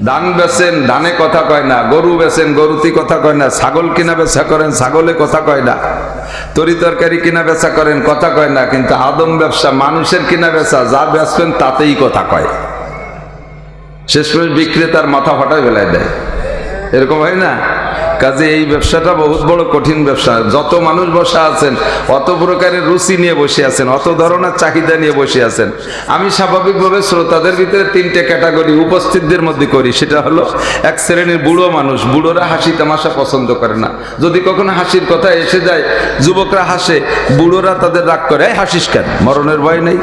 ধান বেচেন, ধানে কথা কয় না। গরু বেচেন, গরুতে কথা কয় না। ছাগল কিনা বেচা করেন, ছাগলে কথা কয় না। তরি তরকারি কিনা বেচা করেন, কথা কয় না। কিন্তু আদম ব্যবসা, মানুষের কিনা বেচা, যা বেচবেন তাতেই কথা কয়। শেষ পর্যন্ত বিক্রেতার মাথা ফাটায় বেলায় দেয়, এরকম হয় না? কাজে এই ব্যবসাটা বহুত বড় কঠিন ব্যবসা। যত মানুষ বসা আছেন, অত প্রকারের রুচি নিয়ে বসে আছেন, অত ধরনের চাহিদা নিয়ে বসে আছেন। আমি স্বাভাবিকভাবে শ্রোতাদের ভিতরে তিনটে ক্যাটাগরি উপস্থিতদের মধ্যে করি। সেটা হলো, এক শ্রেণীর বুড়ো মানুষ, বুড়োরা হাসি তামাশা পছন্দ করে না। যদি কখনো হাসির কথা এসে যায়, যুবকরা হাসে, বুড়োরা তাদের রাগ করে, এই হাসিস কেন, মরণের ভয় নেই।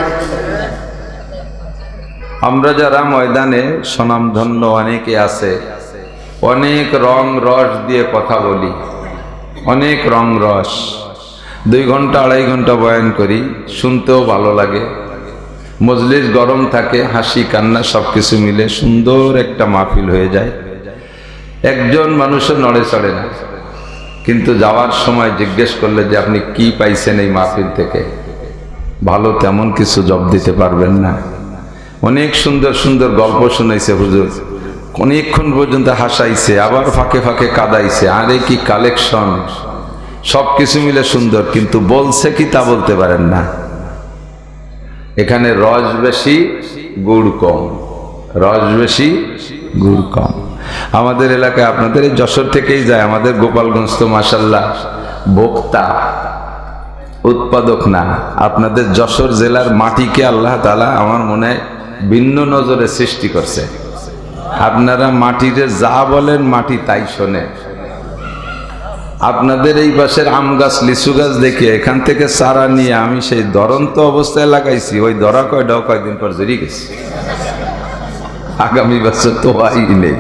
আমরা যারা ময়দানে স্বনামধন্য অনেকে আছে, অনেক রং রস দিয়ে কথা বলি, অনেক রং রস। 2 ঘন্টা 2.5 ঘন্টা বয়ান করি, শুনতেও ভালো লাগে। মজলিস গরম থাকে, হাসি কান্না সবকিছু মিলে সুন্দর একটা মাহফিল হয়ে যায়। একজন মানুষও নড়ে চড়ে না। কিন্তু যাওয়ার সময় জিজ্ঞেস করলে যে আপনি কি পাইছেন এই মাহফিল থেকে, ভালো তেমন কিছু জবাব দিতে পারবেন না। অনেক সুন্দর সুন্দর গল্প শুনাইছে হুজুর, অনেকক্ষণ পর্যন্ত হাসাইছে, আবার ফাঁকে ফাঁকে কাঁদাইছে। আরে কি কালেকশন, সবকিছু মিলে সুন্দর, কিন্তু বলছে কি তা বলতে পারেন না। এখানে রস বেশি গুড় কম, রস বেশি গুড় কম। আমাদের এলাকায়, আপনাদের এই যশোর থেকেই যায়, আমাদের গোপালগঞ্জ তো মাশাআল্লাহ ভোক্তা, উৎপাদক না। আপনাদের যশোর জেলার মাটিকে আল্লাহ তাআলা আমার মনে হয় ভিন্ন নজরে সৃষ্টি করছে। আপনারা মাটিতে যা বলেন মাটি তাই শোনে। আপনাদের এই পাশের আম গাছ, লিচু গাছ দেখে এখান থেকে চারা নিয়ে আমি সেই ধরন্ত অবস্থায় লাগাইছি, ওই ধরা কয়টাও কয়েকদিন পর জড়িয়ে গেছি। আগামী বছর তো হয়ই নেই।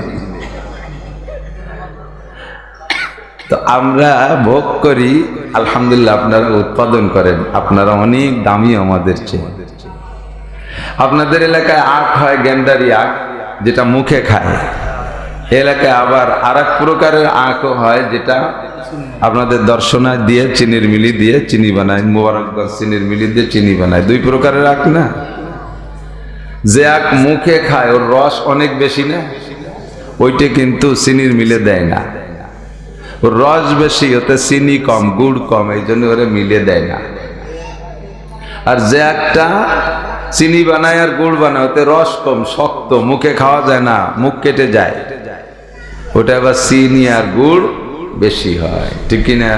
তো আমরা ভোগ করি, আলহামদুলিল্লাহ। আপনারা উৎপাদন করেন, আপনারা অনেক দামি আমাদের চেয়ে। আপনাদের এলাকায় আখ হয়, গেন্ডারি আখ, যেটা মুখে খায়। এলাকায় আবার আর এক প্রকারের আখও হয়, যেটা আপনাদের দর্শনায় দিয়ে চিনির মিলি দিয়ে চিনি বানায়, মোবারকগঞ্জ চিনির মিলি দিয়ে চিনি বানায়। 2 প্রকারের আখ না? যে আখ মুখে খায় ওর রস অনেক বেশি না, ওইটা কিন্তু চিনির মিলে দেয় না। ওর রস বেশি, ওতে চিনি কম, গুড় কম, এই জন্য ওরে মিলে দেয় না। আর যে একটা চিনি বানায় আর গুড় বানায়, ওতে রস কম, শক্ত, মুখে খাওয়া যায় না, মুখ কেটে যায়। ওটা আবার চিনি আর গুড় বেশি হয়, ঠিক কিনা?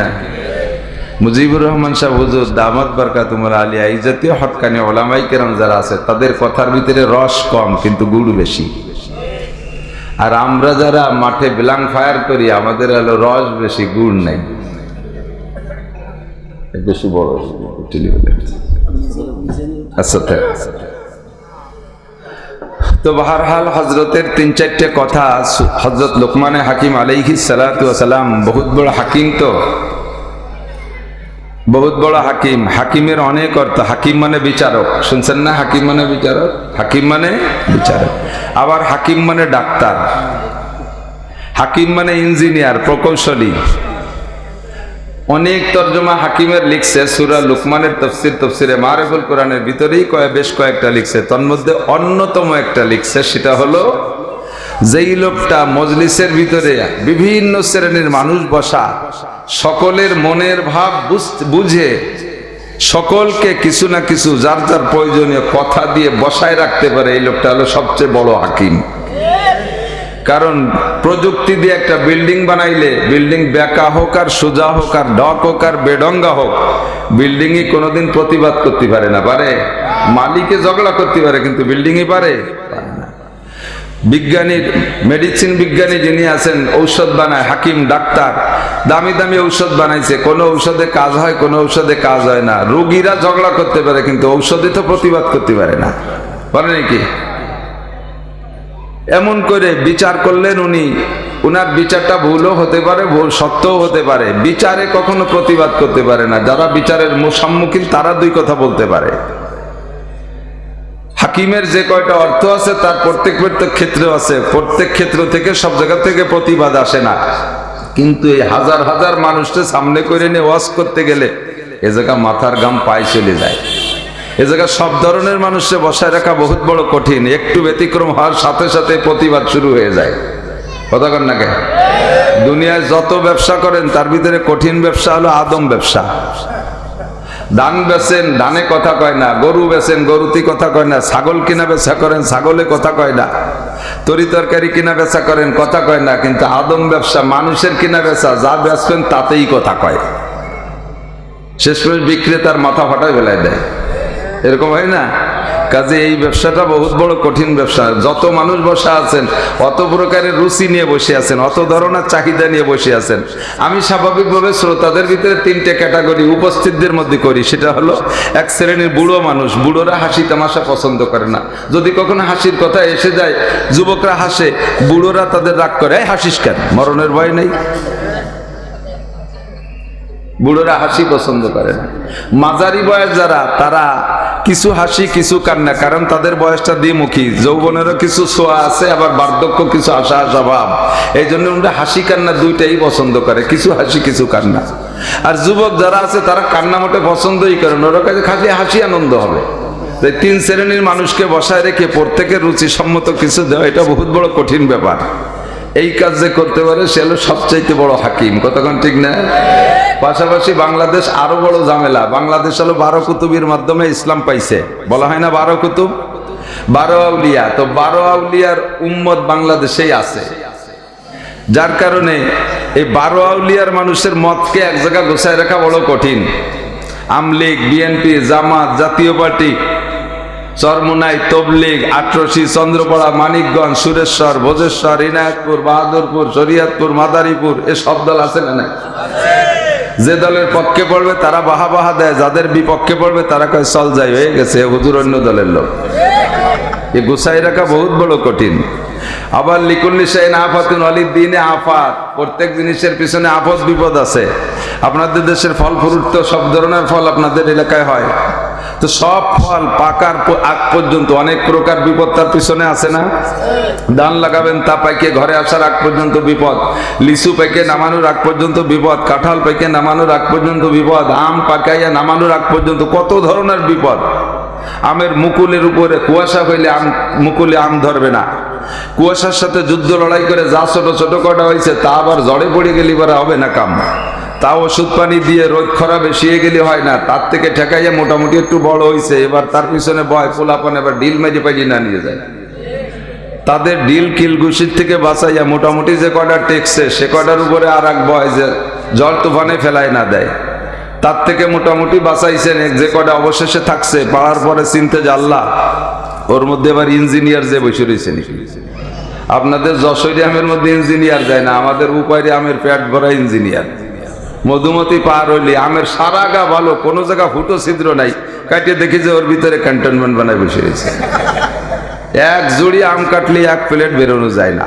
মুজিবুর রহমান সাহেব হুজুর দামাত বারকাতুহুল আলিয়া, এই জাতীয় হক্কানি ওলামায়ে কেরাম যারা আছে, তাদের কথার ভিতরে রস কম কিন্তু গুড় বেশি। আর আমরা যারা মাঠে ব্ল্যাঙ্ক ফায়ার করি, আমাদের হলো রস বেশি, গুড় নাই। বেশি বড় আচ্ছা। তো বাহরহাল হযরতের 3-4টে কথা। হযরত লুকমানে হাকিম আলাইহিস সালাতু ওয়াস সালাম বহুত বড় হাকিম, তো বহুত বড় হাকিম। হাকিমের অনেক অর্থ। হাকিম মানে বিচারক, শুনছেন না? হাকিম মানে বিচারক, হাকিম মানে বিচারক। আবার হাকিম মানে ডাক্তার, হাকিম মানে ইঞ্জিনিয়ার, প্রকৌশলী। অনেক তর্জমা হাকিমের লিখছে। সূরা লুকমানের তফসিরে মারিফুল কোরআনের ভিতরেই বেশ কয়েকটা লিখছে। তন্মধ্যে অন্যতম একটা লিখছে, সেটা হলো যেই লোকটা মজলিসের ভিতরে বিভিন্ন শ্রেণীর মানুষ বসা, সকলের মনের ভাব বুঝে সকলকে কিছু না কিছু যার যার প্রয়োজনীয় কথা দিয়ে বসায় রাখতে পারে, এই লোকটা হলো সবচেয়ে বড় হাকিম। কারণ প্রযুক্তি দিয়ে একটা বিল্ডিং বানাইলে, বিল্ডিং বেঁকা হোক আর সোজা হোক আর ডক হোক আর বেডঙ্গা হোক, বিল্ডিংই কোনোদিন প্রতিবাদ করতে পারে না। পারে? মালিকে ঝগড়া করতে পারে, কিন্তু বিল্ডিংই পারে না। বিজ্ঞানী, মেডিসিন বিজ্ঞানী যিনি আছেন, ঔষধ বানায়, হাকিম ডাক্তার, দামি দামি ঔষধ বানাইছে, কোন ঔষধে কাজ হয়, কোন ঔষধে কাজ হয় না। রোগীরা ঝগড়া করতে পারে, কিন্তু ঔষধে তো প্রতিবাদ করতে পারে না। পারে নাকি? এমন করে বিচার করলেন উনি। উনার বিচারটা ভুলও হতে পারে, ভুল সত্যও হতে পারে। বিচারে কখনো প্রতিবাদ করতে পারে না। যারা বিচারের সম্মুখীন তারা 2 কথা বলতে পারে। হাকিমের যে কয়টা অর্থ আছে তার প্রত্যেক ক্ষেত্রে আছে, প্রত্যেক ক্ষেত্র থেকে সব জায়গা থেকে প্রতিবাদ আসে না। কিন্তু এই হাজার হাজার মানুষকে সামনে করে নিয়ে ওয়াজ করতে গেলে এ জায়গা মাথার ঘাম পায়ে চলে যায়। এ জায়গায় সব ধরনের মানুষকে বসায় রাখা বহুত বড় কঠিন। একটু ব্যতিক্রম হওয়ার সাথে সাথে প্রতিবাদ শুরু হয়ে যায়। কথা কন না কেন? দুনিয়ায় যত ব্যবসা করেন তার ভিতরে কঠিন ব্যবসা হলো আদম ব্যবসা। ধান বেচেন, ধানে কথা কয় না। গরু বেচেন, গরুতে কথা কয় না। ছাগল কিনা বেচা করেন, ছাগলে কথা কয় না। তরি তরকারি কিনা বেচা করেন, কথা কয় না। কিন্তু আদম ব্যবসা, মানুষের কিনা বেচা, যা বেচবেন তাতেই কথা কয়। শেষমেশ বিক্রেতার মাথা ফাটায় বেলায় দেয়, এরকম হয় না? কাজে এই ব্যবসাটা বহুত বড় কঠিন ব্যবসা। যত মানুষ বসা আছেন অত প্রকারের রুচি নিয়ে বসে আছেন, অত ধরনের চাহিদা নিয়ে বসে আছেন। আমি স্বাভাবিকভাবে শ্রোতাদের ভিতরে তিনটে ক্যাটাগরি উপস্থিতদের মধ্যে করি। সেটা হলো এক শ্রেণীর বুড়ো মানুষ। বুড়োরা হাসি তামাশা পছন্দ করে না। যদি কখনো হাসির কথা এসে যায়, যুবকরা হাসে, বুড়োরা তাদের রাগ করে, এই হাসিস কেন, মরণের ভয় নেই। বুড়োরা হাসি পছন্দ করে না। মাঝারি বয়স যারা, তারা কিছু হাসি কিছু কান্না, কারণ তাদের বয়সটা দ্বিমুখী। যৌবনেরও কিছু ছোঁয়া আছে, আবার বার্ধক্য কিছু আশা আশা ভাব। এই জন্য ওরা হাসি কান্না দুইটাই পছন্দ করে, কিছু হাসি কিছু কান্না। আর যুবক যারা আছে তারা কান্না মোটে পছন্দই করে না, ওরা কাছে খালি হাসি আনন্দ হবে। তাই তিন শ্রেণীর মানুষকে বসায় রেখে প্রত্যেকের রুচি সম্মত কিছু দেওয়া, এটা বহুত বড় কঠিন ব্যাপার। এই কাজ যে করতে পারে সে হলো সবচাইতে বড় হাকিম। কতক্ষণ ঠিক না? পাশাপাশি বাংলাদেশ আরো বড় ঝামেলা। বাংলাদেশ হলো 12 কুতুবের মাধ্যমে ইসলাম পাইছে। বলা হয় না 12 কুতুব, 12 আউলিয়া। তো 12 আউলিয়ার উম্মত বাংলাদেশেই আছে, যার কারণে এই 12 আউলিয়ার মানুষের মতকে এক জায়গায় গোছায় রাখা বড় কঠিন। আমলীগ, বিএনপি, জামাত, জাতীয় পার্টি, চরমুনাই, তবলিগ, আটরশি, চন্দ্রপাড়া, মানিকগঞ্জ, সুরেশ্বর, ভোজেশ্বর, ইনায়তপুর, বাহাদুরপুর, শরিয়তপুর, মাদারীপুর, এ সব দল আছে না? যে দলের পক্ষে পড়বে তারা বাহা বাহা দেয়, যাদের বিপক্ষে পড়বে তারা কয় চল যাই, হয়ে গেছে, হুজুর অন্য দলের লোক। এ গুছাই রাখা বহুত বড় কঠিন। আবার লিকুল্লি শাইন আফাতুন ওয়ালিদ দ্বীনে আফাত, প্রত্যেক জিনিসের পিছনে আপদ বিপদ আছে। আপনাদের দেশের ফল ফ্রুট তো সব ধরনের ফল আপনাদের এলাকায় হয়, তো সব ফল পাকার আগ পর্যন্ত অনেক প্রকার বিপদ তার পিছনে আছে না? ধান লাগাবেন, তা পাইকে ঘরে আসার আগ পর্যন্ত বিপদ। লিচু পাইকে নামানোর আগ পর্যন্ত বিপদ। কাঁঠাল পাইকে নামানোর আগ পর্যন্ত বিপদ। আম পাকাইয়া নামানোর আগ পর্যন্ত কত ধরনের বিপদ। আমের মুকুলের উপরে কুয়াশা হইলে মুকুলে আম ধরবে না। কুয়াশার সাথে যুদ্ধ লড়াই করে যা ছোট ছোট কটা হয়েছে তা আবার ঝড়ে পড়ে গেলে এবার হবে না কাম। তা ওষুধ পানি দিয়ে রোদ খরা বেশিয়ে গেলে হয় না, তার থেকে ঠেকাইয়া মোটামুটি একটু বড় হয়েছে, এবার তার পিছনে বয় পোলাপন, এবার ডিল মেরে পাইয়ে না নিয়ে যায়। তাদের ডিল কিল ঘুষির থেকে বাঁচাইয়া মোটামুটি যে কটা টেকছে সে কটার উপরে আর এক বয় যে জল তুফানে ফেলায় না দেয়, তার থেকে মোটামুটি বাঁচাইছেন। যে কটা অবশেষে থাকছে পাওয়ার পরে চিনতে যে আল্লাহ, ওর মধ্যে আবার ইঞ্জিনিয়ার যে বসে রয়েছে নাকি। আপনাদের যশোরী আমের মধ্যে ইঞ্জিনিয়ার যায় না, আমাদের উপায় আমের পেট ভরা ইঞ্জিনিয়ার। মধুমতি পার হইলে আমের সারা গা ভালো, কোনো জায়গা ফুটো ছিদ্র নাই, কাটিয়ে দেখি যে ওর ভিতরে ক্যান্টনমেন্ট বানায় বসে রয়েছে। এক জুড়ি আম কাটলে এক প্লেট বেরোনো যায় না।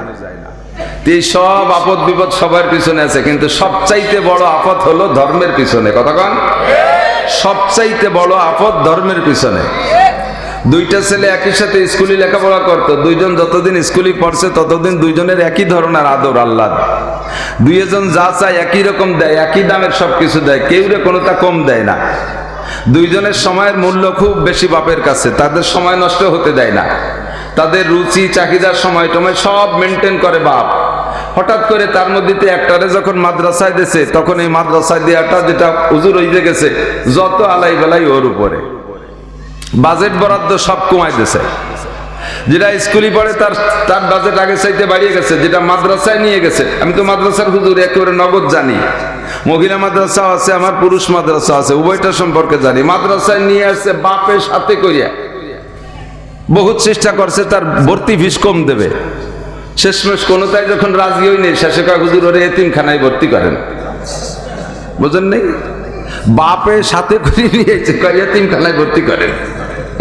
এই সব আপদ বিপদ সবার পিছনে আছে, কিন্তু সবচাইতে বড় আপদ হলো ধর্মের পিছনে। কতক্ষণ? সবচাইতে বড় আপদ ধর্মের পিছনে। দুইটা ছেলে একই সাথে স্কুলে লেখাপড়া করতো, দুইজন যতদিন স্কুলে পড়ছে ততদিন দুইজনের একই ধরনের আদর আল্লাহ। দুইজন যা চায় একই রকম দেয়, একই দামের সবকিছু দেয়, কেউ রে কোনোটা কম দেয় না। দুইজনের সময়ের মূল্য খুব বেশি বাপের কাছে, তাদের সময় নষ্ট হতে দেয় না। তাদের রুচি চাহিদার সময় টময় সব মেনটেন করে বাপ। হঠাৎ করে তার মধ্যে একটারে যখন মাদ্রাসায় দিয়েছে, তখন এই মাদ্রাসায় দেওয়াটা যেটা হুজুর হয়ে গেছে, যত আলাই বেলাই ওর উপরে বাজেট বরাদ্দ সব কমাই দিয়েছে। যেটা স্কুলে পড়ে তার বাজেট আগে চাইতে বাড়িয়ে গেছে, যেটা মাদ্রাসায় নিয়ে গেছে। আমি তো মাদ্রাসার হুজুর একেবারে নগদ জানি, মহিলা মাদ্রাসা আছে, আমার পুরুষ মাদ্রাসা আছে, উভয়টা সম্পর্কে জানি। মাদ্রাসায় নিয়ে আসছে বাপের সাথে করিয়া, বহুত চেষ্টা করছে তার ভর্তি ফিস কম দেবে। শেষমেশ কোনোটাই যখন রাজি হয়নি, শেষে কয় হুজুর ওরে এতিমখানায় ভর্তি করেন। বুঝেন নেই? বাপের সাথে করে নিয়েছে, এতিমখানায় ভর্তি করেন।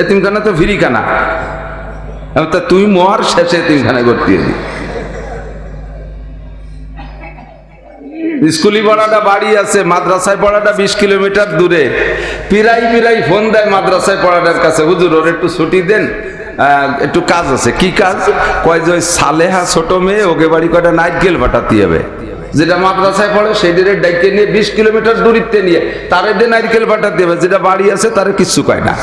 এতিমখানা তো ফ্রি খানা, তা তুই মর, শেষে এতিমখানায় ভর্তি হলি। স্কুলি পড়াটা বাড়ি আছে, মাদ্রাসায় পড়াটা 20 কিলোমিটার দূরে। পিরাই ফোন দেয় মাদ্রাসায় পড়াটার কাছে, হুজুর ওর একটু ছুটি দেন, একটু কাজ আছে। কি কাজ? কয় যে ওই সালেহা ছোট মেয়ে, ওকে বাড়ি কয়টা নাইটকেল পাঠাতে হবে। যেটা মাদ্রাসায় পড়ে সেইদের ডাইকে নিয়ে 20 কিলোমিটার দূরত্বে নিয়ে তার নারকেল পাঠাতে হবে, যেটা বাড়ি আছে তার কিচ্ছু কয় না।